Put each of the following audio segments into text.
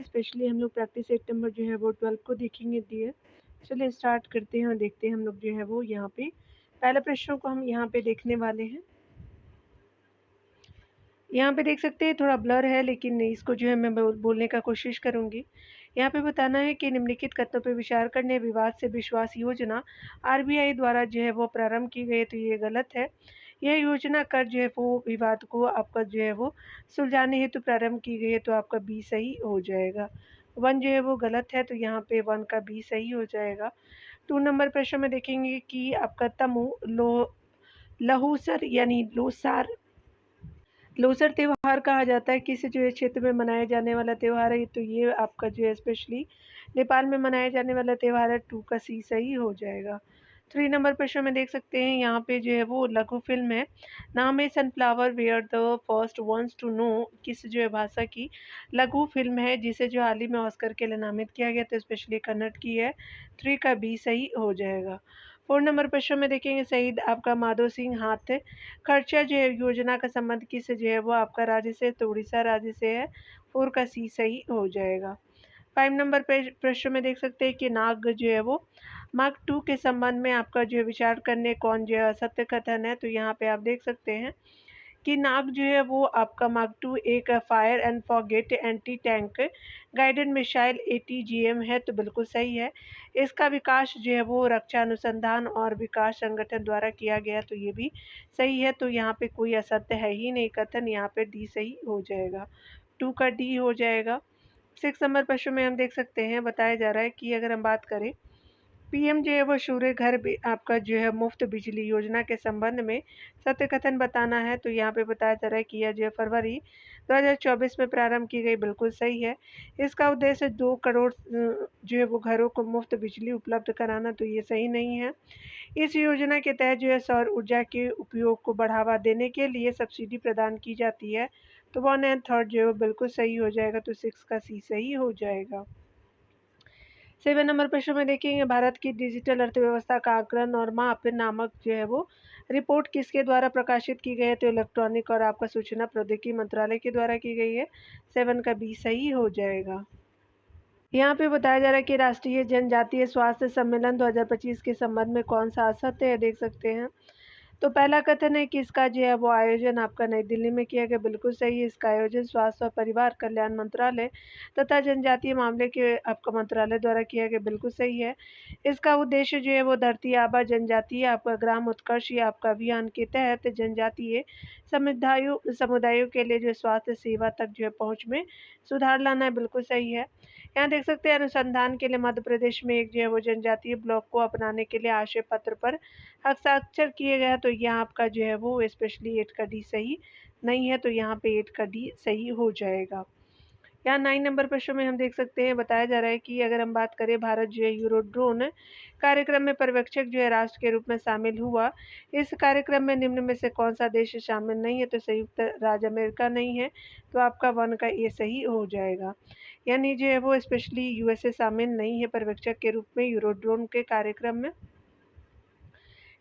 Specially हम लोग practice 8 number जो है वो 12 को देखेंगे डियर। चलिए स्टार्ट करते हैं और देखते हैं हम लोग जो है वो यहाँ पे पहले प्रश्नों को हम यहाँ पे देखने वाले हैं। यहाँ पे देख सकते हैं थोड़ा ब्लर है, लेकिन इसको जो है मैं बोलने का कोशिश करूँगी। यहाँ पे बताना है कि निम्नलिखित कथनों पे विचार करने विवाद से विश्वास योजना आरबीआई द्वारा जो है वो प्रारंभ की गई, तो ये गलत है। यह योजना कर जो है वो विवाद को आपका जो है वो सुलझाने हेतु प्रारंभ की गई है, तो आपका बी सही हो जाएगा। 1 जो है वो गलत है, तो यहाँ पे 1 का बी सही हो जाएगा। 2 नंबर प्रश्न में देखेंगे कि आपका तमु लहूसर यानी लोसर त्योहार कहा जाता है किस जो है क्षेत्र में मनाया जाने वाला त्योहार है, तो ये आपका जो है स्पेशली नेपाल में मनाया जाने वाला त्योहार है। 2 का सी सही हो जाएगा। 3 नंबर प्रश्न में देख सकते हैं यहाँ पे जो है वो लघु फिल्म है, नाम है sunflower where the first ones to know, किस जो है भाषा की लघु फिल्म है जिसे जो हाल ही में ऑस्कर के लिए नामित किया गया, तो स्पेशली कन्नड़ की है। 3 का बी सही हो जाएगा। 4 नंबर प्रश्न में देखेंगे शहीद आपका माधो सिंह हाथ खर्चा जो है योजना का संबंध किस जो है वो आपका राज्य से, तो उड़ीसा राज्य से है। 4 का सी सही हो जाएगा। 5 नंबर प्रश्न में देख सकते हैं कि नाग जो है वो मार्क 2 के संबंध में आपका जो है विचार करने कौन जो है असत्य कथन है, तो यहाँ पे आप देख सकते हैं कि नाग जो है वो आपका मार्क 2 एक fire and forget anti tank guided missile ATGM है, तो बिल्कुल सही है। इसका विकास जो है वो रक्षा अनुसंधान और विकास संगठन द्वारा किया गया, तो ये भी सही है। तो यहाँ पे कोई असत्य है ही नहीं कथन, यहाँ पे डी सही हो जाएगा। 2 का डी हो जाएगा। 6 नंबर प्रश्न में हम देख सकते हैं बताया जा रहा है कि अगर हम बात करें पीएम जो है वो सूर्य घर आपका जो है मुफ्त बिजली योजना के संबंध में सत्य कथन बताना है, तो यहाँ पे बताया जा रहा है कि यह जो है फरवरी 2024 में प्रारंभ की गई, बिल्कुल सही है। इसका उद्देश्य 2 करोड़ जो है वो घरों को मुफ्त बिजली उपलब्ध कराना, तो ये सही नहीं है। इस योजना के तहत जो है सौर ऊर्जा के उपयोग को बढ़ावा देने के लिए सब्सिडी प्रदान की जाती है, तो 1 एंड 3 जो है वो बिल्कुल सही हो जाएगा, तो 6 का सी सही हो जाएगा। 7 नंबर प्रश्न में देखेंगे भारत की डिजिटल अर्थव्यवस्था का आकलन और माप नामक जो है वो रिपोर्ट किसके द्वारा प्रकाशित की गई है, तो इलेक्ट्रॉनिक और आपका सूचना प्रौद्योगिकी मंत्रालय के द्वारा की गई है। 7 का बी सही हो जाएगा। यहाँ पे बताया जा रहा है कि राष्ट्रीय जनजातीय स्वास्थ्य सम्मेलन 2025 के संबंध में कौन सा असत्य है, देख सकते हैं। तो पहला कथन है कि इसका जो है वो आयोजन आपका नई दिल्ली में किया गया, बिल्कुल सही है। इसका आयोजन स्वास्थ्य और परिवार कल्याण मंत्रालय तथा जनजातीय मामले के आपका मंत्रालय द्वारा किया गया, बिल्कुल सही है। इसका उद्देश्य जो है वो धरती आबा जनजातीय आपका ग्राम उत्कर्ष या आपका अभियान के तहत जनजातीय समुदायों के लिए जो स्वास्थ्य सेवा तक जो है पहुँच में सुधार लाना है, बिल्कुल सही है। यहाँ देख सकते हैं अनुसंधान के लिए मध्य प्रदेश में एक जो है वो जनजातीय ब्लॉक को अपनाने के लिए आशय पत्र पर हस्ताक्षर किए गए, तो यहाँ आपका जो है वो स्पेशली 8 का डी सही नहीं है, तो यहाँ पे 8 का डी सही हो जाएगा। यहाँ 9 नंबर प्रश्न में हम देख सकते हैं बताया जा रहा है कि अगर हम बात करें भारत जो है यूरोड्रोन कार्यक्रम में पर्यवेक्षक जो है राष्ट्र के रूप में शामिल हुआ। इस कार्यक्रम में निम्न में से कौन सा देश शामिल नहीं है, तो संयुक्त राज्य अमेरिका नहीं है, तो आपका 1 का ए सही हो जाएगा। यानी जो है वो स्पेशली USA शामिल नहीं है पर्यवेक्षक के रूप में यूरोड्रोन के कार्यक्रम में।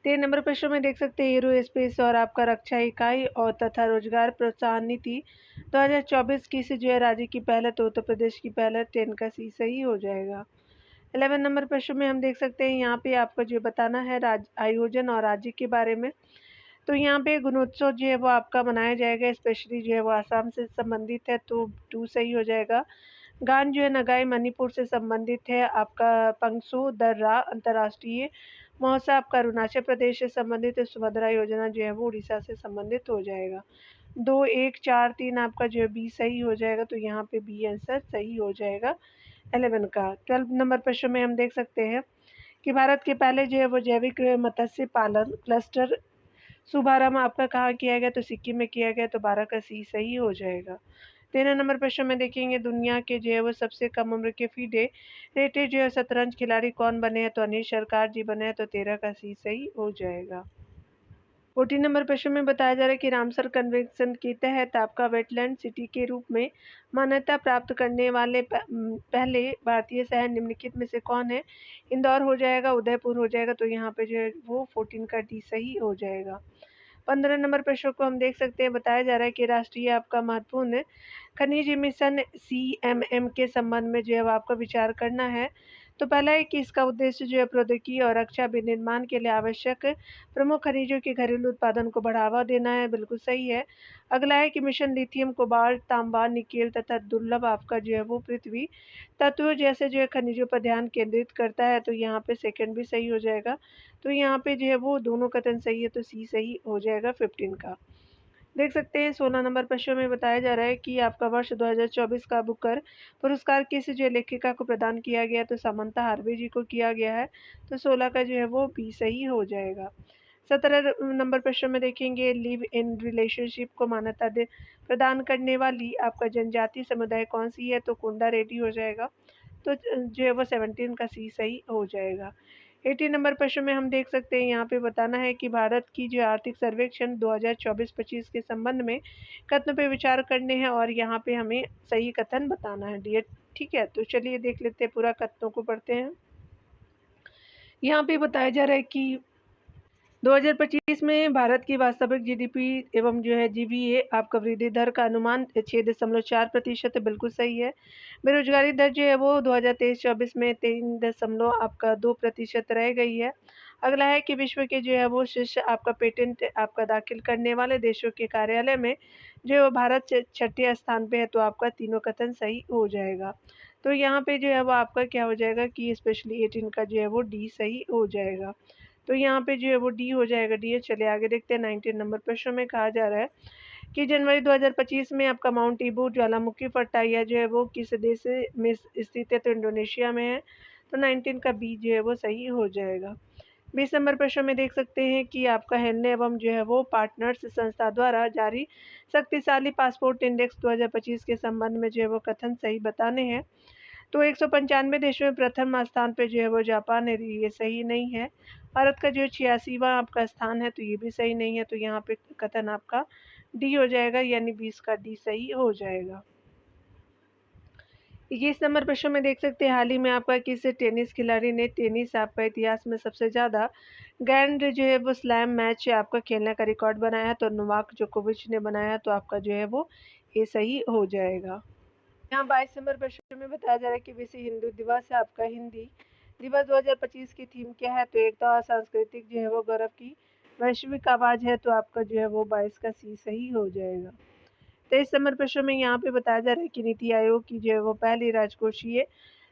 3 नंबर प्रश्न में देख सकते हैं एरो स्पेस और आपका रक्षा इकाई और तथा रोजगार प्रोत्साहन नीति 2024 की से जो है राज्य की पहल है, तो उत्तर प्रदेश की पहल है। 10 का सी सही हो जाएगा। 11 नंबर प्रश्न में हम देख सकते हैं यहाँ पे आपको जो बताना है आयोजन और राज्य के बारे में, तो यहाँ पे गुणोत्सव जो है वो आपका मनाया जाएगा, स्पेशली जो है वो आसाम से संबंधित है, तो 2 सही हो जाएगा। गान जो है नगाई मणिपुर से संबंधित है। आपका पंगसू दर्रा अंतर्राष्ट्रीय महोत्सव आपका अरुणाचल प्रदेश से संबंधित है। सुभद्रा योजना जो है वो उड़ीसा से संबंधित हो जाएगा। 2 1 4 3 आपका जो है बी सही हो जाएगा, तो यहाँ पे बी आंसर सही हो जाएगा 11 का। 12 नंबर प्रश्न में हम देख सकते हैं कि भारत के पहले जो है वो जैविक मत्स्य पालन क्लस्टर शुभारंभ आपका कहाँ किया गया, तो सिक्किम में किया गया, तो 12 का सी सही हो जाएगा। 13 नंबर प्रश्न में देखेंगे दुनिया के जो है वो सबसे कम उम्र के फीडे रेटेड जो है शतरंज खिलाड़ी कौन बने हैं, तो अनिल सरकार जी बने हैं, तो 13 का सी सही हो जाएगा। 14 नंबर प्रश्न में बताया जा रहा है कि रामसर कन्वेंशन के तहत आपका वेटलैंड सिटी के रूप में मान्यता प्राप्त करने वाले पहले भारतीय शहर निम्नलिखित में से कौन है। इंदौर हो जाएगा, उदयपुर हो जाएगा, तो यहाँ पे जो है वो 14 का डी सही हो जाएगा। 15 नंबर प्रश्न को हम देख सकते हैं, बताया जा रहा है कि राष्ट्रीय आपका महत्वपूर्ण खनिज मिशन CMM के संबंध में जो है वो आपको विचार करना है। तो पहला है कि इसका उद्देश्य जो है प्रौद्योगिकी और रक्षा विनिर्माण के लिए आवश्यक प्रमुख खनिजों के घरेलू उत्पादन को बढ़ावा देना है, बिल्कुल सही है। अगला है कि मिशन लिथियम, कोबाल्ट, तांबा, निकेल तथा दुर्लभ आपका जो है वो पृथ्वी तत्वों जैसे जो है खनिजों पर ध्यान केंद्रित करता है, तो यहाँ पे सेकंड भी सही हो जाएगा। तो यहाँ पे जो है वो दोनों कथन सही है, तो सी सही हो जाएगा 15 का। देख सकते हैं 16 नंबर प्रश्न में बताया जा रहा है कि आपका वर्ष 2024 का बुकर पुरस्कार किस जो लेखिका को प्रदान किया गया, तो समंता हार्वे जी को किया गया है। तो 16 का जो है वो बी सही हो जाएगा। 17 नंबर प्रश्न में देखेंगे, लिव इन रिलेशनशिप को मान्यता दे प्रदान करने वाली आपका जनजातीय समुदाय कौन सी है, तो कुंडा रेड्डी हो जाएगा। तो जो है वो 17 का सी सही हो जाएगा। 18 नंबर प्रश्न में हम देख सकते हैं, यहाँ पे बताना है कि भारत की जो आर्थिक सर्वेक्षण 2024-25 के संबंध में कथनों पे विचार करने हैं और यहाँ पे हमें सही कथन बताना है डियर। ठीक है, तो चलिए देख लेते हैं, पूरा कथनों को पढ़ते हैं। यहाँ पे बताया जा रहा है कि 2025 में भारत की वास्तविक जीडीपी एवं जो है जीवीए आपका वृद्धि दर का अनुमान 6.4% है, बिल्कुल सही है। बेरोजगारी दर जो है वो 2023-24 में 3.2% रह गई है। अगला है कि विश्व के जो है वो शीर्ष आपका पेटेंट आपका दाखिल करने वाले देशों के कार्यालय में जो है वो भारत छठे स्थान पे है, तो आपका तीनों कथन सही हो जाएगा। तो यहाँ पे जो है वो आपका क्या हो जाएगा कि स्पेशली 18 का जो है वो डी सही हो जाएगा। तो यहाँ पे जो है वो डी हो जाएगा डी। चलिए आगे देखते हैं। 19 नंबर प्रश्न में कहा जा रहा है कि जनवरी 2025 में आपका माउंट ईबू ज्वालामुखी फटाइया जो है वो किस देश में स्थित है, तो इंडोनेशिया में है। तो 19 का बी जो है वो सही हो जाएगा। 20 नंबर प्रश्न में देख सकते हैं कि आपका हेनले एवं जो है वो पार्टनर्स संस्था द्वारा जारी शक्तिशाली पासपोर्ट इंडेक्स 2025 के संबंध में जो है वो कथन सही बताने हैं। तो 195 देशों में प्रथम स्थान पे जो है वो जापान है, ये सही नहीं है। भारत का जो 86वां आपका स्थान है, तो ये भी सही नहीं है। तो यहाँ पे कथन आपका डी हो जाएगा, यानी 20 का डी सही हो जाएगा। 21 नंबर प्रश्न में देख सकते हैं, हाल ही में आपका किस टेनिस खिलाड़ी ने टेनिस आपका इतिहास में सबसे ज़्यादा ग्रैंड जो है वो स्लैम मैच आपका खेलने का रिकॉर्ड बनाया, तो नोवाक जोकोविच ने बनाया। तो आपका जो है वो ये सही हो जाएगा। यहाँ 22 नंबर प्रश्न में बताया जा रहा है कि विश्व हिंदू दिवस है आपका हिंदी दिवस 2025 की थीम क्या है, तो एकता और सांस्कृतिक जो है वो गौरव की वैश्विक आवाज है। तो आपका जो है वो 22 का सी सही हो जाएगा। 23 नंबर प्रश्न में यहाँ पे बताया जा रहा है कि नीति आयोग की जो है वो पहली राजकोषीय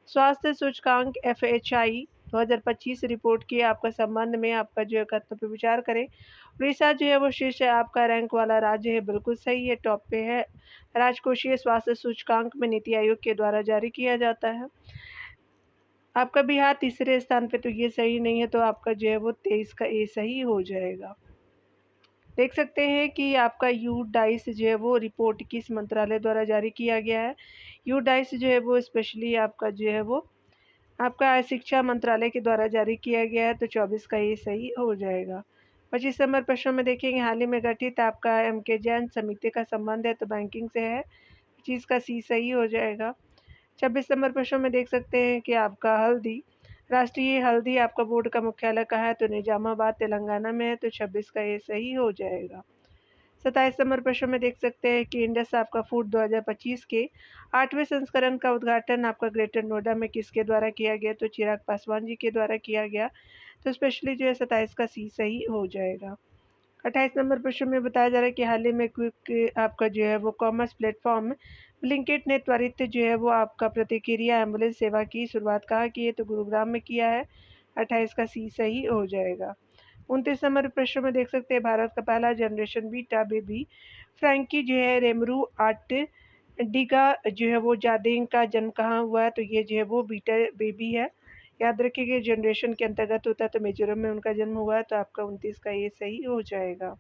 स्वास्थ्य सूचकांक FHI 2025 रिपोर्ट के आपका संबंध में आपका जो है कथनों पर विचार करें। उड़ीसा जो है वो शीर्ष आपका रैंक वाला राज्य है, बिल्कुल सही है, टॉप पे है। राजकोषीय स्वास्थ्य सूचकांक में नीति आयोग के द्वारा जारी किया जाता है। आपका बिहार तीसरे स्थान पे, तो ये सही नहीं है। तो आपका जो है वो 23 का ए सही हो जाएगा। देख सकते हैं कि आपका यू डाइस जो है वो रिपोर्ट किस मंत्रालय द्वारा जारी किया गया है। यू डाइस जो है वो स्पेशली आपका जो है वो आपका शिक्षा मंत्रालय के द्वारा जारी किया गया है। तो 24 का ये सही हो जाएगा। 25 नंबर प्रश्न में देखेंगे, हाल ही में गठित आपका MK जैन समिति का संबंध है, तो बैंकिंग से है। 25 का सी सही हो जाएगा। 26 नंबर प्रश्न में देख सकते हैं कि आपका हल्दी राष्ट्रीय हल्दी आपका बोर्ड का मुख्यालय कहाँ है, तो निजामाबाद तेलंगाना में है। तो 26 का ये सही हो जाएगा। 27 नंबर प्रश्न में देख सकते हैं कि इंडस आपका फूड 2025 के 8वें संस्करण का उद्घाटन आपका ग्रेटर नोएडा में किसके द्वारा किया गया, तो चिराग पासवान जी के द्वारा किया गया। तो स्पेशली जो है 27 का सी सही हो जाएगा। 28 नंबर प्रश्न में बताया जा रहा है कि हाल ही में क्विक आपका जो है वो कॉमर्स प्लेटफॉर्म ब्लिंकिट ने त्वरित जो है वो आपका प्रतिक्रिया एम्बुलेंस सेवा की शुरुआत कहाँ की है, तो गुरुग्राम में किया है। 28 का सी सही हो जाएगा। 29 नंबर प्रश्न में देख सकते हैं, भारत का पहला जनरेशन बीटा बेबी फ्रैंकी जो है रेमरू आर्ट डिगा जो है वो जादेंग का जन्म कहाँ हुआ है, तो ये जो है वो बीटा बेबी है। याद रखिएगा जनरेशन के अंतर्गत होता है, तो मिजोरम में उनका जन्म हुआ है। तो आपका 29 का ये सही हो जाएगा।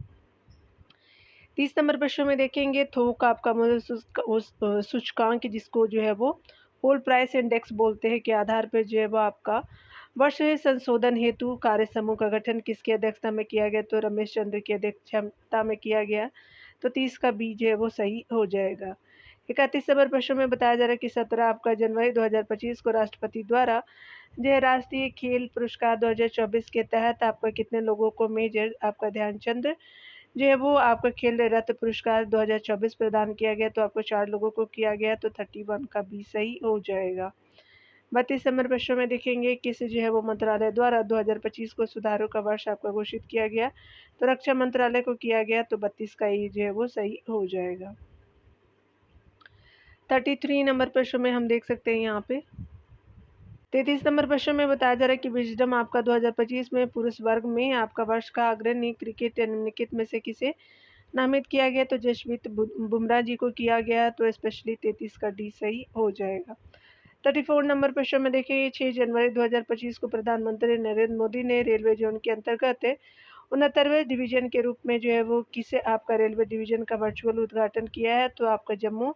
30 नंबर प्रश्न में देखेंगे, थोक आपका मूल्य सूचकांक जिसको जो है वो होल प्राइस इंडेक्स बोलते हैं, के आधार पर जो है वो आपका वर्ष संशोधन हेतु कार्य समूह का गठन किसकी अध्यक्षता में किया गया, तो रमेश चंद्र की अध्यक्षता में किया गया। तो 30 का बी जो है वो सही हो जाएगा। 31 नंबर प्रश्न में बताया जा रहा है कि 17 आपका जनवरी 2025 को राष्ट्रपति द्वारा जो राष्ट्रीय खेल पुरस्कार 2024 के तहत आपका कितने लोगों को मेजर आपका ध्यानचंद जो है वो आपका खेल रत्न पुरस्कार 2024 प्रदान किया गया, तो आपको 4 लोगों को किया गया, तो 31 का भी सही हो जाएगा। 32 नंबर प्रश्न में देखेंगे किस जो है वो मंत्रालय द्वारा 2025 को सुधारों का वर्ष आपका घोषित किया गया, तो रक्षा मंत्रालय को किया गया, तो 32 का ये जो है वो सही हो जाएगा। 33 नंबर प्रश्न में हम देख सकते हैं यहाँ पे 33 नंबर प्रश्न में बताया जा रहा है कि विजडम आपका 2025 में पुरुष वर्ग में आपका वर्ष का अग्रणी क्रिकेट निम्नलिखित में से किसे नामित किया गया, तो जसप्रीत बुमराह जी को किया गया, तो स्पेशली 33 का डी सही हो जाएगा। 34 नंबर प्रश्न में देखिए 6 जनवरी 2025 को प्रधानमंत्री नरेंद्र मोदी ने रेलवे जोन के अंतर्गत 69वें डिवीजन के रूप में जो है वो किसे आपका रेलवे डिवीजन का वर्चुअल उद्घाटन किया है, तो आपका जम्मू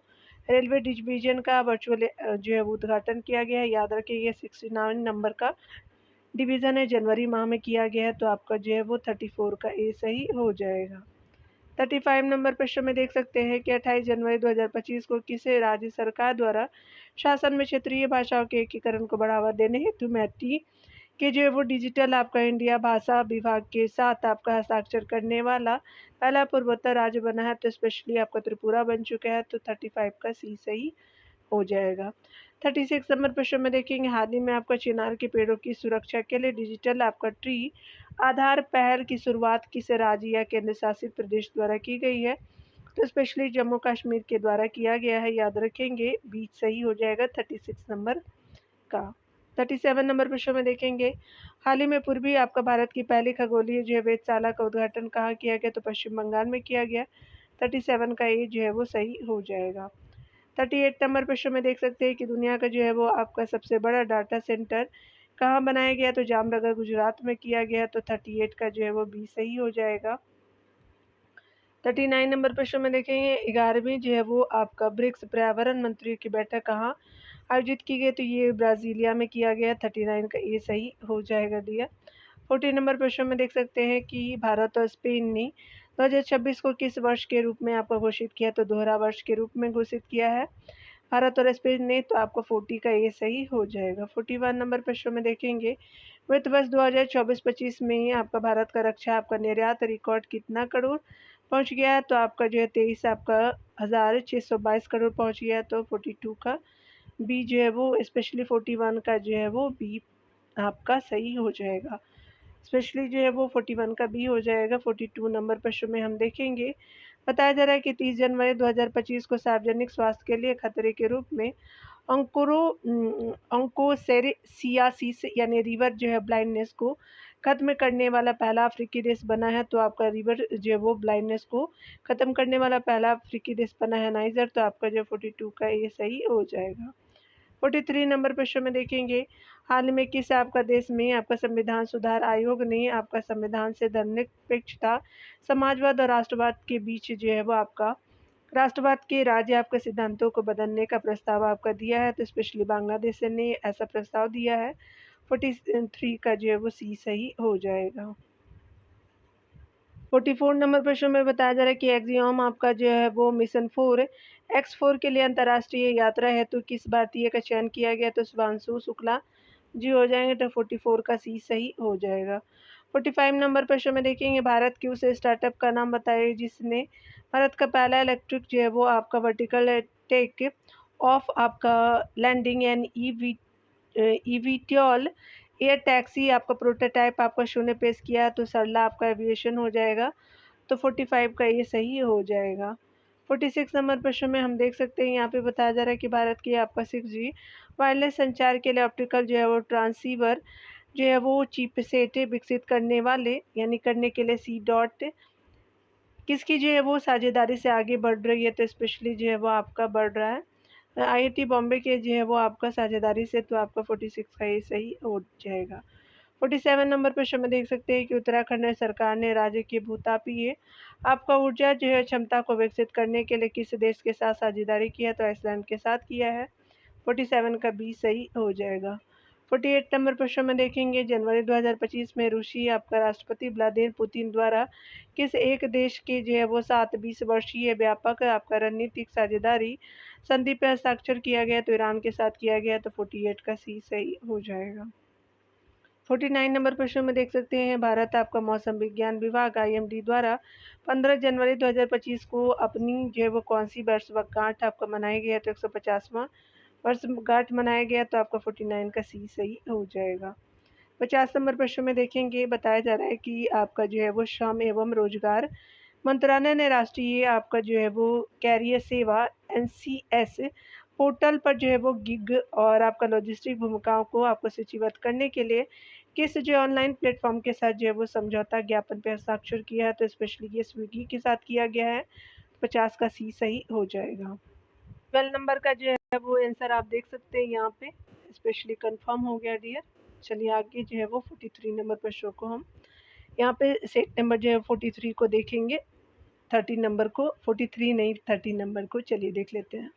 रेलवे डिवीजन का वर्चुअल जो है वो उद्घाटन किया गया है। याद रखिए ये 69 नंबर का डिवीज़न है, जनवरी माह में किया गया है, तो आपका जो है वो 34 का ए सही हो जाएगा। 35 नंबर प्रश्न में देख सकते हैं कि 28 जनवरी 2025 को किसे राज्य सरकार द्वारा शासन में क्षेत्रीय भाषाओं के एकीकरण को बढ़ावा देने हेतु मैथिली के जो है वो डिजिटल आपका इंडिया भाषा विभाग के साथ आपका हस्ताक्षर करने वाला पहला पूर्वोत्तर राज्य बना है, तो स्पेशली आपका त्रिपुरा बन चुका है, तो 35 का सी सही हो जाएगा। 36 नंबर प्रश्न में देखेंगे हाल ही में आपका चिनार के पेड़ों की सुरक्षा के लिए डिजिटल आपका ट्री आधार पहल की शुरुआत किस राज्य या केंद्र शासित प्रदेश द्वारा की गई है, तो स्पेशली जम्मू कश्मीर के द्वारा किया गया है। याद रखेंगे बीच सही हो जाएगा 36 नंबर का। 37 नंबर प्रश्न में देखेंगे हाल ही में पूर्वी आपका भारत की पहली खगोलीय जो है वेधशाला का उद्घाटन कहाँ किया गया, तो पश्चिम बंगाल में किया गया। 37 का ये जो है वो सही हो जाएगा। 38 नंबर प्रश्न में देख सकते हैं कि दुनिया का जो है वो आपका सबसे बड़ा डाटा सेंटर कहाँ बनाया गया, तो जामनगर गुजरात में किया गया, तो 38 का जो है वो बी सही हो जाएगा। 39 नंबर प्रश्न में देखेंगे 11वीं जो है वो आपका ब्रिक्स पर्यावरण मंत्रियों की बैठक कहाँ आयोजित की गई, तो ये ब्राजीलिया में किया गया। 39 का ये सही हो जाएगा दिया। 40 नंबर प्रश्न में देख सकते हैं कि भारत और स्पेन ने 2026 को किस वर्ष के रूप में आपका घोषित किया, तो दोहरा वर्ष के रूप में घोषित किया है भारत और स्पेन ने, तो आपको 40 का ये सही हो जाएगा। 41 नंबर प्रश्न में देखेंगे वित्त वर्ष 2024-25 में आपका भारत का रक्षा आपका निर्यात रिकॉर्ड कितना करोड़ पहुंच गया है, तो आपका जो है 23 आपका 1622 करोड़ पहुंच गया है, तो 42 का बी जो है वो स्पेशली 41 का जो है वो बी आपका सही हो जाएगा। स्पेशली जो है वो 41 का बी हो जाएगा। 42 नंबर प्रश्न में हम देखेंगे बताया जा रहा है कि 30 जनवरी 2025 को सार्वजनिक स्वास्थ्य के लिए खतरे के रूप में ऑन्कोसेरिसियासिस यानी रिवर जो है ब्लाइंडनेस को खत्म करने वाला पहला अफ्रीकी देश बना है, तो आपका रिवर जो है वो ब्लाइंडनेस को खत्म करने वाला पहला अफ्रीकी देश बना है नाइजर, तो आपका जो 42 का ये सही हो जाएगा। 43 नंबर प्रश्न में देखेंगे हाल में किस आपका देश में आपका संविधान सुधार आयोग ने आपका संविधान से धर्मनिरपेक्षता समाजवाद और राष्ट्रवाद के बीच जो है वो आपका राष्ट्रवाद के राज्य आपके सिद्धांतों को बदलने का प्रस्ताव आपका दिया है, तो स्पेशली बांग्लादेश ने ऐसा प्रस्ताव दिया है। 43 का जो है वो सी सही हो जाएगा। 44 नंबर प्रश्न में बताया जा रहा है कि एक्सियोम आपका जो है वो मिशन 4 के लिए अंतर्राष्ट्रीय यात्रा हेतु किस भारतीय का चयन किया गया, तो शुभांशु शुक्ला जी हो जाएंगे, तो 44 का सी सही हो जाएगा। 45 नंबर प्रश्न में देखेंगे भारत की उस स्टार्टअप का नाम बताइए जिसने भारत का पहला इलेक्ट्रिक जो है वो आपका वर्टिकल टेक ऑफ आपका लैंडिंग एंड ईवीटॉल एयर टैक्सी आपका प्रोटोटाइप आपका शो ने पेश किया, तो सरला आपका एविएशन हो जाएगा, तो 45 का ये सही हो जाएगा। 46 नंबर प्रश्न में हम देख सकते हैं यहाँ पे बताया जा रहा है कि भारत की आपका 6G वायरलेस संचार के लिए ऑप्टिकल जो है वो ट्रांसीवर जो है वो चिपसेट विकसित करने वाले यानी करने के लिए सी डॉट किसकी जो है वो साझेदारी से आगे बढ़ रही है, तो स्पेशली जो है वो आपका बढ़ रहा है IIT बॉम्बे के जो है वो आपका साझेदारी से, तो आपका 46 का ये सही हो जाएगा। 47 नंबर प्रश्न में देख सकते हैं कि उत्तराखंड सरकार ने राज्य की भूतापीय आपका ऊर्जा जो है क्षमता को विकसित करने के लिए किस देश के साथ साझेदारी किया, तो आइसलैंड के साथ किया है। 47 का बी सही हो जाएगा। 48 नंबर प्रश्न में देखेंगे जनवरी 2025 में रूसी आपका राष्ट्रपति व्लादिमीर पुतिन द्वारा किस एक देश के जो है वो 20 वर्षीय व्यापक आपका रणनीतिक साझेदारी संधि पर हस्ताक्षर किया गया, तो ईरान के साथ किया गया, तो 48 का सी सही हो जाएगा। 49 नंबर प्रश्न में देख सकते हैं, भारत आपका मौसम विज्ञान विभाग IMD द्वारा 15 जनवरी 2025 को अपनी जो है वो कौन सी वर्षगांठ आपका मनाया गया, तो 150वां वर्षगांठ मनाया गया, तो आपका 49 का सी सही हो जाएगा। 50 नंबर प्रश्न में देखेंगे, बताया जा रहा है कि आपका जो है वो श्रम एवं रोजगार मंत्रालय ने राष्ट्रीय आपका जो है वो कैरियर सेवा NCS पोर्टल पर जो है वो गिग और आपका लॉजिस्टिक भूमिकाओं को आपको सूचीबद्ध करने के लिए किस जो ऑनलाइन प्लेटफॉर्म के साथ जो है वो समझौता ज्ञापन पर हस्ताक्षर किया है, तो स्पेशली ये स्विगी के साथ किया गया है। 50 का सी सही हो जाएगा। 12 नंबर का जो है वो आंसर आप देख सकते हैं यहाँ पे स्पेशली कंफर्म हो गया डियर। चलिए आगे जो है वो 43 नंबर प्रश्न को हम यहाँ पे सेट नंबर जो है 43 को देखेंगे, 30 नंबर को 43 नहीं 30 नंबर को चलिए देख लेते हैं।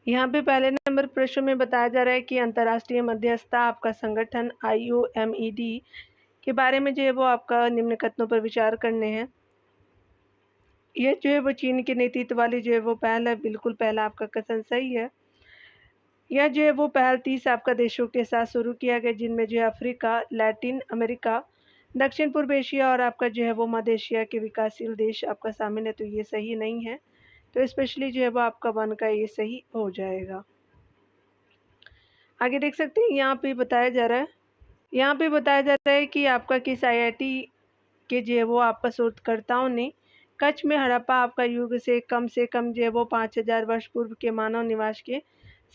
यहाँ पे पहले नंबर प्रश्न में बताया जा रहा है कि अंतर्राष्ट्रीय मध्यस्थता आपका संगठन IOMED के बारे में जो है वो आपका निम्न कथनों पर विचार करने हैं। यह जो है वो चीन के नेतृत्व वाली जो है वो पहल है, बिल्कुल पहला आपका कथन सही है। यह जो है वो पहल 30 आपका देशों के साथ शुरू किया गया, जिनमें जो है अफ्रीका, लैटिन अमेरिका, दक्षिण पूर्व एशिया और आपका जो है वो मध्य एशिया के विकासशील देश आपका शामिल है, तो ये सही नहीं है, तो स्पेशली जो है वो आपका 1 का ये सही हो जाएगा। आगे देख सकते हैं यहाँ पे बताया जा रहा है कि आपका किस IIT के जो है वो आपका शोधकर्ताओं ने कच्छ में हड़प्पा आपका युग से कम जो है वो 5000 वर्ष पूर्व के मानव निवास के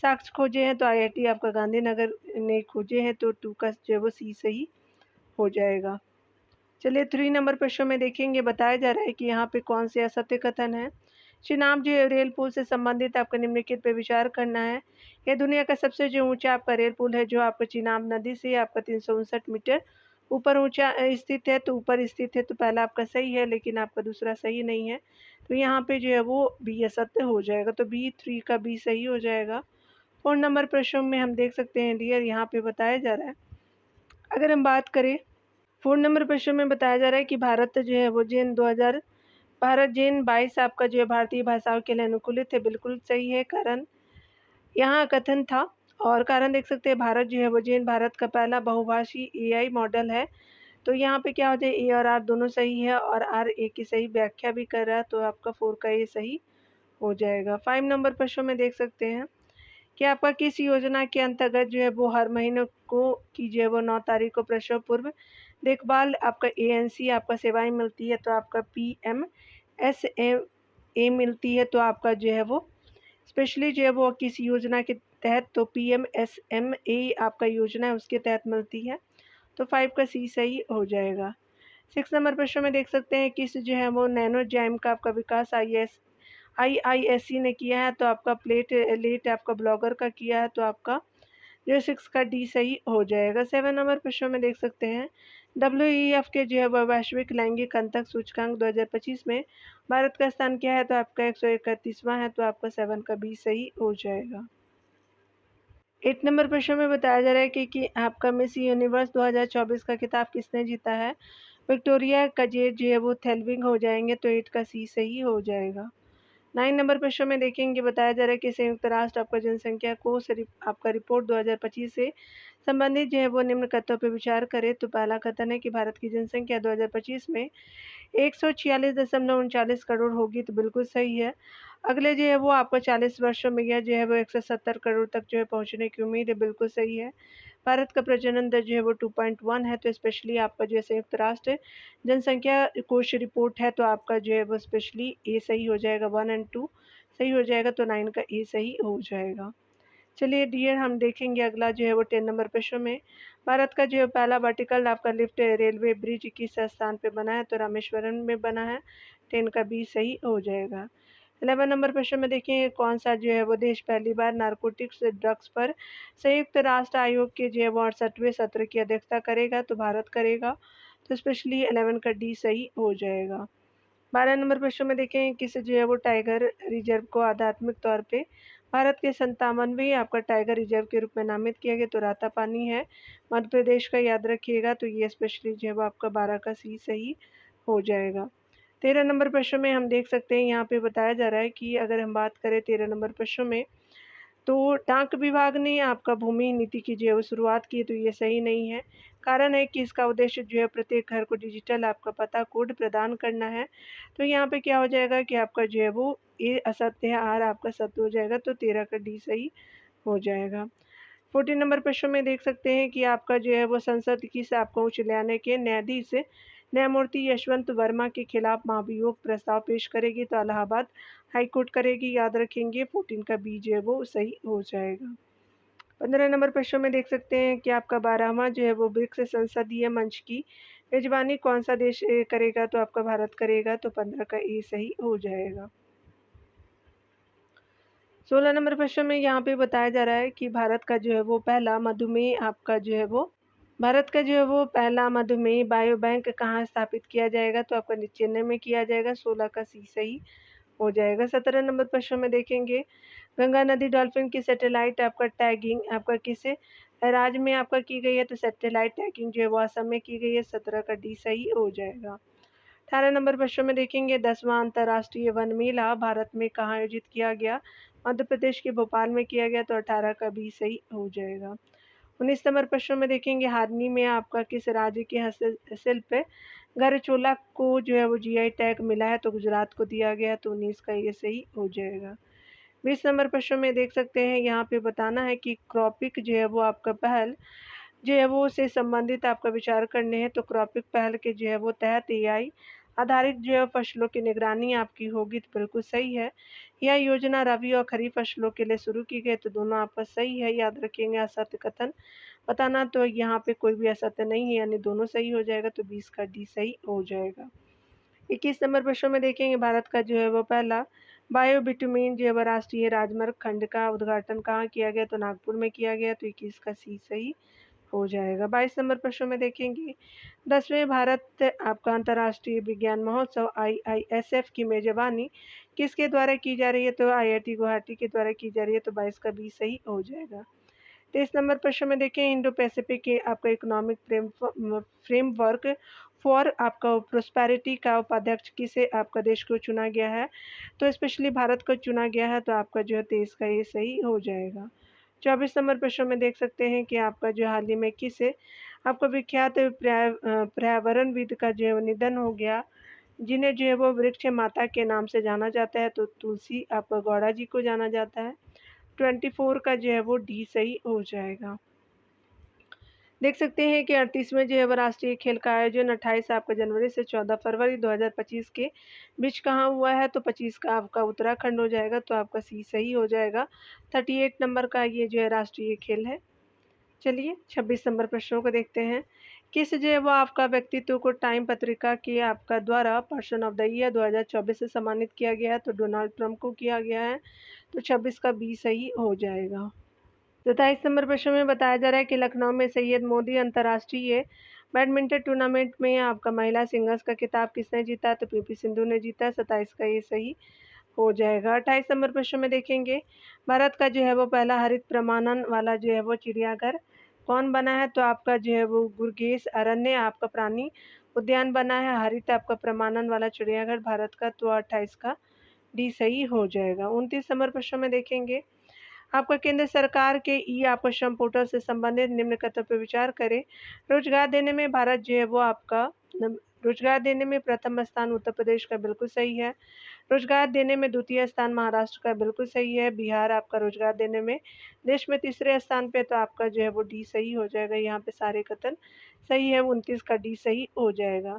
साक्ष्य खोजे हैं, तो IIT आपका गांधीनगर ने खोजे हैं, तो 2 का जो है वो सी सही हो जाएगा। चलिए 3 नंबर प्रश्न में देखेंगे, बताया जा रहा है कि यहाँ पे कौन से असत्य कथन है। चिनाब जो रेल पुल से संबंधित आपका निम्नलिखित पे विचार करना है। यह दुनिया का सबसे जो ऊंचा आपका रेल पुल है, जो आपका चिनाब नदी से आपका 359 मीटर ऊपर ऊंचा स्थित है, तो ऊपर स्थित है, तो पहला आपका सही है, लेकिन आपका दूसरा सही नहीं है, तो यहाँ पे जो है वो बी असत्य हो जाएगा, तो B3 का बी सही हो जाएगा। 4 नंबर प्रश्न में हम देख सकते हैं डियर, यहाँ पे बताया जा रहा है, अगर हम बात करें 4 नंबर प्रश्न में बताया जा रहा है कि भारत जो है वो भारत जैन 22 आपका जो है भारतीय भाषाओं के लिए अनुकूलित है, बिल्कुल सही है। कारण यहाँ कथन था, और कारण देख सकते हैं, भारत जो है वो जैन भारत का पहला बहुभाषी AI मॉडल है, तो यहाँ पे क्या हो जाए, A और R दोनों सही है, और R A की सही व्याख्या भी कर रहा है, तो आपका 4 का ये सही हो जाएगा। 5 नंबर प्रश्न में देख सकते हैं कि आपका किस योजना के अंतर्गत जो है वो हर महीने को की जो है वो 9 तारीख को प्रसव पूर्व देखभाल आपका ANC आपका सेवाएं मिलती है, तो आपका PMSMA मिलती है, तो आपका जो है वो स्पेशली जो है वो किस योजना के तहत, तो PMSMA आपका योजना है उसके तहत मिलती है, तो 5 का सी सही हो जाएगा। 6 नंबर प्रश्न में देख सकते हैं किस जो है वो नैनोजाइम का आपका विकास IISc ने किया है, तो आपका प्लेटलेट आपका ब्लॉगर का किया है, तो आपका जो 6 का डी सही हो जाएगा। 7 नंबर प्रश्न में देख सकते हैं WEF के जो है वह वैश्विक लैंगिक अंतर सूचकांक 2025 में भारत का स्थान क्या है, तो आपका 131वां है, तो आपका 7 का बी सही हो जाएगा। 8 नंबर प्रश्न में बताया जा रहा है कि आपका मिस यूनिवर्स 2024 का खिताब किसने जीता है, विक्टोरिया कजेट जो है वो थेल्विंग हो जाएंगे, तो 8 का सी सही हो जाएगा। 9 नंबर प्रश्न में देखेंगे, बताया जा रहा है कि संयुक्त राष्ट्र आपका जनसंख्या को आपका रिपोर्ट 2025 से संबंधित जो है वो निम्न कथनों पर विचार करे, तो पहला कथन है कि भारत की जनसंख्या 2025 में 146.39 करोड़ होगी, तो बिल्कुल सही है। अगले जो है वो आपको 40 वर्षों में यह जो है वो 170 करोड़ तक जो है पहुंचने की उम्मीद है, बिल्कुल सही है। भारत का प्रजनन दर जो है वो 2.1 है, तो स्पेशली आपका जो है संयुक्त राष्ट्र जनसंख्या कोष रिपोर्ट है, तो आपका जो है वो स्पेशली ए सही हो जाएगा, 1 और 2 सही हो जाएगा, तो 9 का ए सही हो जाएगा। चलिए डियर हम देखेंगे अगला जो है वो 10 नंबर प्रश्न में, भारत का जो है पहला वर्टिकल आपका लिफ्ट रेलवे ब्रिज किस स्थान पे बना है, तो रामेश्वरम में बना है, 10 का बी सही हो जाएगा। 11 नंबर प्रश्न में देखिए कौन सा जो है वो देश पहली बार नारकोटिक्स ड्रग्स पर संयुक्त राष्ट्र आयोग के जो है वो 68वें सत्र की अध्यक्षता करेगा, तो भारत करेगा, तो स्पेशली 11 का डी सही हो जाएगा। 12 नंबर प्रश्न में देखें किस जो है वो टाइगर रिजर्व को आध्यात्मिक तौर पे भारत के 57वें आपका टाइगर रिजर्व के रूप में नामित किया गया, तो रातापानी है, मध्य प्रदेश का, याद रखिएगा, तो ये स्पेशली जो है वो आपका 12 का सी सही हो जाएगा। 13 नंबर प्रश्न में हम देख सकते हैं यहाँ पे बताया जा रहा है कि अगर हम बात करें 13 नंबर प्रश्न में, तो डाक विभाग ने आपका भूमि नीति की जो है वो शुरुआत की, तो ये सही नहीं है। कारण है कि इसका उद्देश्य जो है प्रत्येक घर को डिजिटल आपका पता कोड प्रदान करना है। तो यहाँ पे क्या हो जाएगा कि आपका जो है वो ए असत्य है, आर आपका सत्य हो जाएगा, तो 13 का डी सही हो जाएगा। 14 नंबर प्रश्न में देख सकते हैं कि आपका जो है वो संसद किस आपको उच्च न्यायालय के न्यायाधीश न्यायमूर्ति यशवंत वर्मा के खिलाफ महाभियोग प्रस्ताव पेश करेगी, तो इलाहाबाद हाईकोर्ट करेगी, याद रखेंगे 14 का बी जो है वो सही हो जाएगा। 15 नंबर प्रश्न में देख सकते हैं कि आपका 12वां जो है वो ब्रिक्स संसदीय मंच की मेजबानी कौन सा देश करेगा, तो आपका भारत करेगा, तो 15 का ए सही हो जाएगा। 16 नंबर प्रश्न में यहाँ पे बताया जा रहा है कि भारत का जो है वो पहला मधुमेह आपका जो है वो भारत का जो है वो पहला मधुमेह बायो बैंक कहाँ स्थापित किया जाएगा, तो आपका चेन्नई में किया जाएगा, 16 का सी सही हो जाएगा। 17 नंबर प्रश्न में देखेंगे गंगा नदी डॉल्फिन की सैटेलाइट आपका टैगिंग आपका किस राज्य में आपका की गई है, तो सैटेलाइट टैगिंग जो है वो असम में की गई है, 17 का डी सही हो जाएगा। 18 नंबर प्रश्न में देखेंगे 10वां अंतर्राष्ट्रीय वन मेला भारत में कहाँ आयोजित किया गया, मध्य प्रदेश के भोपाल में किया गया, तो 18 का बी सही हो जाएगा। 19 नंबर प्रश्न में देखेंगे हारनी में आपका किस राज्य के हस्तशिल्प गरचोला को जो है वो जीआई टैग मिला है, तो गुजरात को दिया गया, तो 19 का ये सही हो जाएगा। 20 नंबर प्रश्न में देख सकते हैं यहाँ पे बताना है कि क्रॉपिक जो है वो आपका पहल जो है वो से संबंधित आपका विचार करने हैं, तो क्रॉपिक पहल के जो है वो तहत एआई आधारित जो है फसलों की निगरानी आपकी होगी, तो बिल्कुल सही है। यह योजना रबी और खरीफ फसलों के लिए शुरू की गई, तो दोनों आपका सही है, याद रखेंगे। असत्य कथन बताना, तो यहाँ पे कोई भी असत्य नहीं है, यानी दोनों सही हो जाएगा, तो 20 का डी सही हो जाएगा। 21 नंबर प्रश्न में देखेंगे भारत का जो है वो पहला बायो बिटुमिन जो है वो राष्ट्रीय राजमार्ग खंड का उद्घाटन कहाँ किया गया, तो नागपुर में किया गया, तो 21 का सी सही हो जाएगा। 22 नंबर प्रश्न में देखेंगे 10वें भारत आपका अंतर्राष्ट्रीय विज्ञान महोत्सव IISF की मेजबानी किसके द्वारा की जा रही है, तो IIT गुवाहाटी के द्वारा की जा रही है, तो 22 का बी सही हो जाएगा। 23 नंबर प्रश्न में देखें इंडो पैसिफिक के आपका इकोनॉमिक फ्रेमवर्क फॉर आपका प्रोस्पेरिटी का उपाध्यक्ष किसे आपका देश को चुना गया है, तो स्पेशली भारत को चुना गया है, तो आपका जो है 23 का ये सही हो जाएगा। 24 नंबर प्रश्न में देख सकते हैं कि आपका जो हाल ही में किसे आपका विख्यात पर्यावरणविद का जो है वो निधन हो गया, जिन्हें जो है वो वृक्ष माता के नाम से जाना जाता है, तो तुलसी आपका गौड़ा जी को जाना जाता है। 24 का जो है वो डी सही हो जाएगा। देख सकते हैं कि 38वें जो है वो राष्ट्रीय खेल का आयोजन 28 आपका जनवरी से 14 फरवरी 2025 के बीच कहाँ हुआ है, तो 25 का आपका उत्तराखंड हो जाएगा, तो आपका सी सही हो जाएगा। 38 नंबर का ये जो है राष्ट्रीय खेल है। चलिए 26 नंबर प्रश्नों को देखते हैं। किस जो है वो आपका व्यक्तित्व को टाइम पत्रिका के आपका द्वारा पर्सन ऑफ द ईयर 2024 से सम्मानित किया गया है, तो डोनाल्ड ट्रंप को किया गया है, तो 26 का बी सही हो जाएगा। 27 नंबर प्रश्न में बताया जा रहा है कि लखनऊ में सैयद मोदी अंतर्राष्ट्रीय बैडमिंटन टूर्नामेंट में आपका महिला सिंगल्स का खिताब किसने जीता, तो पीवी सिंधु ने जीता, 27 का ये सही हो जाएगा। 28 नंबर प्रश्न में देखेंगे भारत का जो है वो पहला हरित प्रमाणन वाला जो है वो चिड़ियाघर कौन बना है, तो आपका जो है वो गुरगेश अरण्य आपका प्राणी उद्यान बना है, हरित आपका प्रमाणन वाला चिड़ियाघर भारत का, तो 28 का डी सही हो जाएगा। 29 नंबर प्रश्न में देखेंगे आपका केंद्र सरकार के ई आपका श्रम पोर्टल से संबंधित निम्न कथन पर विचार करें। रोजगार देने में भारत जो है वो आपका रोजगार देने में प्रथम स्थान उत्तर प्रदेश का बिल्कुल सही है। रोजगार देने में द्वितीय स्थान महाराष्ट्र का बिल्कुल सही है। बिहार आपका रोजगार देने में देश में तीसरे स्थान पे, तो आपका जो है वो डी सही हो जाएगा। यहाँ पे सारे कथन सही है, 29 का डी सही हो जाएगा।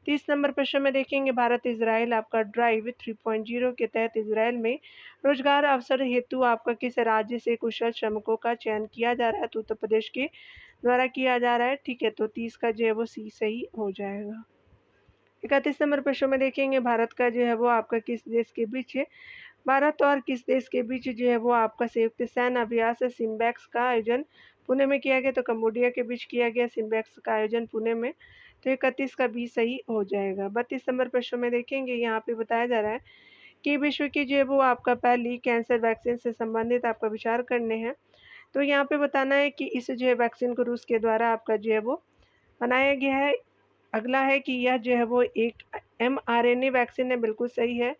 30 नंबर प्रश्न में देखेंगे भारत इजराइल आपका ड्राइव 3.0 के तहत इजराइल में रोजगार अवसर हेतु आपका किस राज्य से कुशल श्रमिकों का चयन किया जा रहा है, तो उत्तर प्रदेश के द्वारा किया जा रहा है, ठीक है, तो 30 का जो है वो सी सही हो जाएगा। 31 नंबर प्रश्न में देखेंगे भारत का जो है वो आपका किस देश के बीच भारत और किस देश के बीच जो है वो आपका संयुक्त सैन्य अभ्यास सिम्बैक्स का आयोजन पुणे में किया गया, तो कम्बोडिया के बीच किया गया सिम्बैक्स का आयोजन पुणे में, तो 31 का बी सही हो जाएगा। 32 नंबर प्रश्न में देखेंगे यहाँ पे बताया जा रहा है कि विश्व की जो है वो आपका पहली कैंसर वैक्सीन से संबंधित आपका विचार करने हैं, तो यहाँ पे बताना है कि इस जो है वैक्सीन को रूस के द्वारा आपका जो है वो बनाया गया है। अगला है कि यह जो है वो एक mRNA वैक्सीन है, बिल्कुल सही है।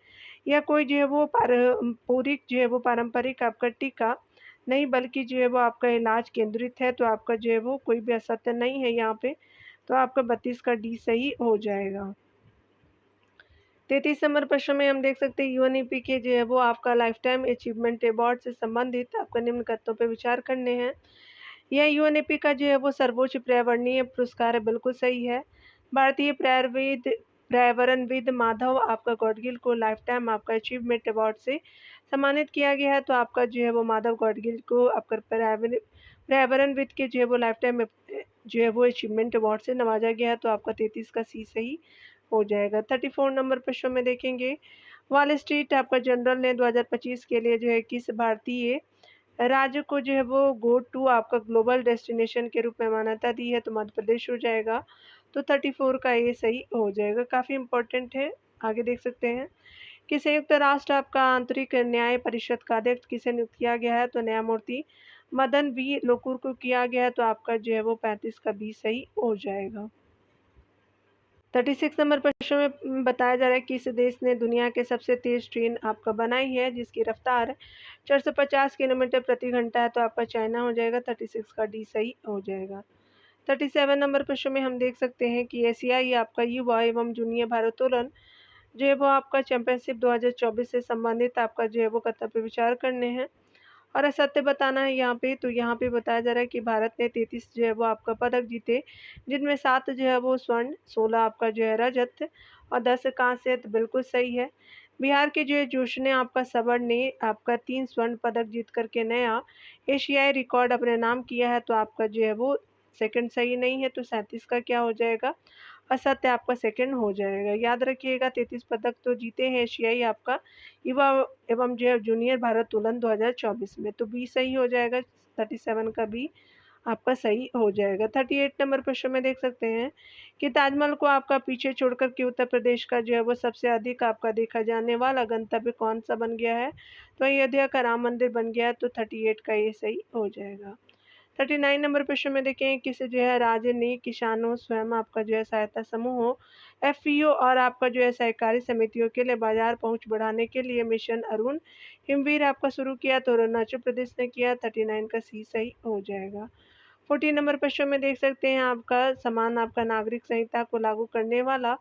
यह कोई जो है वो पारंपरिक जो है वो पारंपरिक आपका टीका नहीं बल्कि जो है वो आपका इलाज केंद्रित है, तो आपका जो है वो कोई भी असत्य नहीं है यहाँ पे, तो आपका 32 का डी सही हो जाएगा। 33 नंबर प्रश्न में हम देख सकते हैं यूएनईपी के जो है वो आपका लाइफ टाइम अचीवमेंट अवार्ड से संबंधित आपका निम्न कथनों पे विचार करने हैं। यह यूएनईपी का जो है वो सर्वोच्च पर्यावरणीय पुरस्कार है, बिल्कुल सही है। भारतीय पर्यावरणविद माधव आपका गौडगिल को लाइफ टाइम आपका अचीवमेंट अवार्ड से सम्मानित किया गया है, तो आपका जो है वो माधव गौडगिल को आपका पर्यावरणविद के जो है वो लाइफ टाइम जो है वो अचीवमेंट अवार्ड से नवाजा गया है, तो आपका 33 का सी सही हो जाएगा। 34 नंबर प्रश्न में देखेंगे वॉल स्ट्रीट आपका जनरल ने 2025 के लिए जो है किस भारतीय राज्य को जो है वो गो टू आपका ग्लोबल डेस्टिनेशन के रूप में मान्यता दी है, तो मध्य प्रदेश हो जाएगा। तो 34 का ये सही हो जाएगा, काफ़ी इम्पोर्टेंट है। आगे देख सकते हैं कि संयुक्त राष्ट्र आपका आंतरिक न्याय परिषद का अध्यक्ष किसे नियुक्त किया गया है, तो न्यायमूर्ति मदन बी लोकुर को किया गया है, तो आपका जो है वो 35 का बी सही हो जाएगा। 36 नंबर प्रश्न में बताया जा रहा है कि इस देश ने दुनिया के सबसे तेज ट्रेन आपका बनाई है जिसकी रफ्तार 450 किलोमीटर प्रति घंटा है, तो आपका चाइना हो जाएगा। 36 का डी सही हो जाएगा। 37 नंबर प्रश्न में हम देख सकते हैं कि एशियाई आपका युवा एवं जूनियर भारोत्तोलन जो है वो आपका चैंपियनशिप 2024 से संबंधित आपका जो है वो कथन पे विचार करने हैं और असत्य बताना है यहाँ पे। तो यहाँ पे बताया जा रहा है कि भारत ने 33 जो है वो आपका पदक जीते, जिनमें 7 जो है वो स्वर्ण, 16 आपका जो है रजत और 10 कांस्य, तो बिल्कुल सही है। बिहार के जो है जोश ने आपका सबर ने आपका 3 स्वर्ण पदक जीत करके नया एशियाई रिकॉर्ड अपने नाम किया है, तो आपका जो है वो सेकंड सही नहीं है, तो 37 का क्या हो जाएगा, असत्य आपका सेकंड हो जाएगा। याद रखिएगा 33 पदक तो जीते हैं एशियाई आपका युवा एवं जो जूनियर भारोत्तोलन 2024 में, तो बी सही हो जाएगा। 37 का बी आपका सही हो जाएगा। 38 नंबर प्रश्न में देख सकते हैं कि ताजमहल को आपका पीछे छोड़कर के उत्तर प्रदेश का जो है वो सबसे अधिक आपका देखा जाने वाला गंतव्य कौन सा बन गया है, तो अयोध्या का राम मंदिर बन गया है, तो 38 का ये सही हो जाएगा। 39 नंबर प्रश्न में देखें किस जो है राज्य ने किसानों स्वयं आपका जो है सहायता समूहों एफपीओ और आपका जो है सहकारी समितियों के लिए बाजार पहुंच बढ़ाने के लिए मिशन अरुण हिमवीर आपका शुरू किया, तो अरुणाचल प्रदेश ने किया। 39 का सी सही हो जाएगा। 40 नंबर प्रश्न में देख सकते हैं आपका समान आपका नागरिक संहिता को लागू करने वाला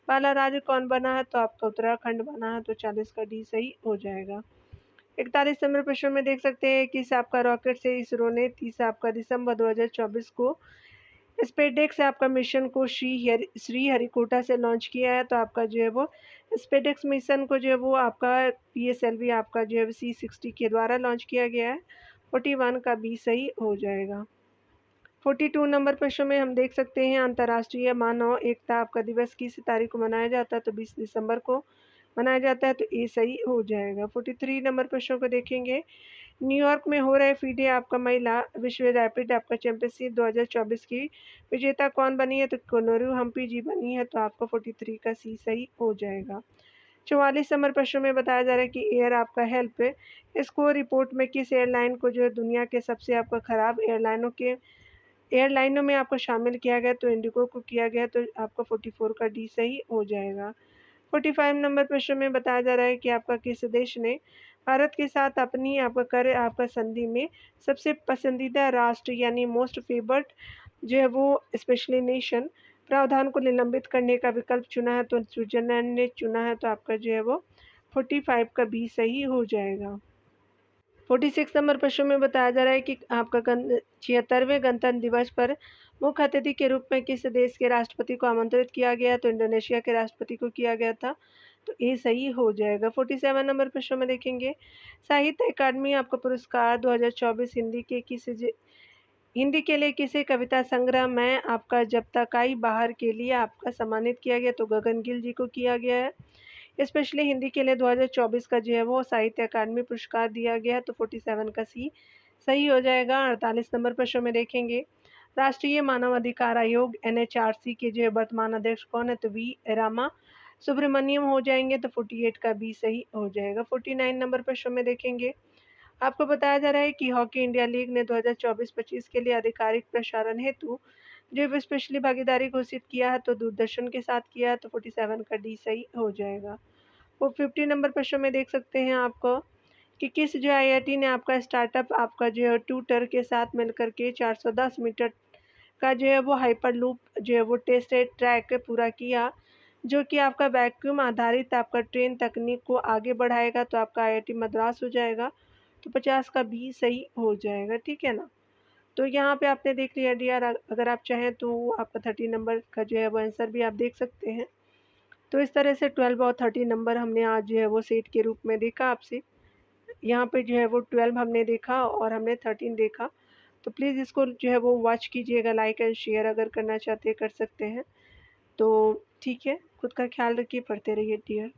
पहला राज्य कौन बना है, तो आपका उत्तराखंड बना है, तो 40 का डी सही हो जाएगा। 41 नंबर प्रश्न में देख सकते हैं कि इस आपका रॉकेट से इसरो ने 30 आपका दिसंबर 2024 को स्पेसएक्स आपका मिशन को श्रीहरिकोटा से लॉन्च किया है, तो आपका जो है वो स्पेसएक्स मिशन को जो है वो आपका पीएसएलवी आपका जो है C60 के द्वारा लॉन्च किया गया है। 41 का बी सही हो जाएगा। 42 नंबर प्रश्न में हम देख सकते हैं अंतर्राष्ट्रीय मानव एकता आपका दिवस किस तारीख को मनाया जाता है, तो 20 दिसंबर को मनाया जाता है, तो ए सही हो जाएगा। 43 नंबर प्रश्नों को देखेंगे न्यूयॉर्क में हो रहे फीडे आपका महिला विश्व रैपिड आपका चैंपियनशिप 2024 की विजेता कौन बनी है, तो कोनोरू हम्पी जी बनी है, तो आपका 43 का सी सही हो जाएगा। 44 नंबर प्रश्न में बताया जा रहा है कि एयर आपका हेल्प स्कोर रिपोर्ट में किस एयरलाइन को जो है दुनिया के सबसे आपका खराब एयरलाइनों में आपको शामिल किया गया, तो इंडिगो को किया गया, तो आपका 44 का डी सही हो जाएगा। 45 नंबर प्रश्न में बताया जा रहा है कि आपका किस देश ने भारत के साथ अपनी आपका कर आपका संधि में सबसे पसंदीदा राष्ट्र यानी मोस्ट फेवर्ड जो है वो स्पेशली नेशन प्रावधान को निलंबित करने का विकल्प चुना है, तो स्विट्जरलैंड ने चुना है, तो आपका जो है वो 45 का बी सही हो जाएगा। 46 नंबर प्रश्न में बताया जा रहा है कि आपका 76वें गणतंत्र दिवस पर मुख्य अतिथि के रूप में किस देश के राष्ट्रपति को आमंत्रित किया गया, तो इंडोनेशिया के राष्ट्रपति को किया गया था, तो ये सही हो जाएगा। 47 नंबर प्रश्न में देखेंगे साहित्य अकादमी आपका पुरस्कार 2024 हिंदी के लिए किसे कविता संग्रह में आपका जब तक आई बाहर के लिए आपका सम्मानित किया गया, तो गगन गिल जी को किया गया है। स्पेशली हिंदी के लिए 2024 का जो है वो साहित्य अकादमी पुरस्कार दिया गया है, तो 47 का सी सही हो जाएगा। 48 नंबर प्रश्न में देखेंगे राष्ट्रीय मानव अधिकार आयोग एनएचआरसी के जो है वर्तमान अध्यक्ष कौन है, तो वी रामा सुब्रमण्यम हो जाएंगे, तो 48 का बी सही हो जाएगा। 49 नंबर प्रश्न में देखेंगे आपको बताया जा रहा है कि हॉकी इंडिया लीग ने 2024-25 के लिए आधिकारिक प्रसारण हेतु जो स्पेशली भागीदारी घोषित किया है, तो दूरदर्शन के साथ किया है, तो 47 का डी सही हो जाएगा। वो 50 नंबर प्रश्न में देख सकते हैं आपको कि किस जो आईआईटी ने आपका स्टार्टअप आपका जो है ट्यूटर के साथ मिलकर के 410 मीटर का जो है वो हाइपरलूप जो है वो टेस्ट ट्रैक पूरा किया, जो कि आपका वैक्यूम आधारित आपका ट्रेन तकनीक को आगे बढ़ाएगा, तो आपका आईआईटी मद्रास हो जाएगा। तो 50 का बी सही हो जाएगा, ठीक है ना? तो यहाँ पे आपने देख लिया डियर, अगर आप चाहें तो आपका 30 नंबर का जो है वो आंसर भी आप देख सकते हैं। तो इस तरह से 12 और 30 नंबर हमने आज जो है वो सेट के रूप में देखा आपसे। यहाँ पे जो है वो 12 हमने देखा और हमने 13 देखा। तो प्लीज़ इसको जो है वो वॉच कीजिएगा, लाइक एंड शेयर अगर करना चाहते हैं कर सकते हैं। तो ठीक है, खुद का ख्याल रखिए, पढ़ते रहिए डियर।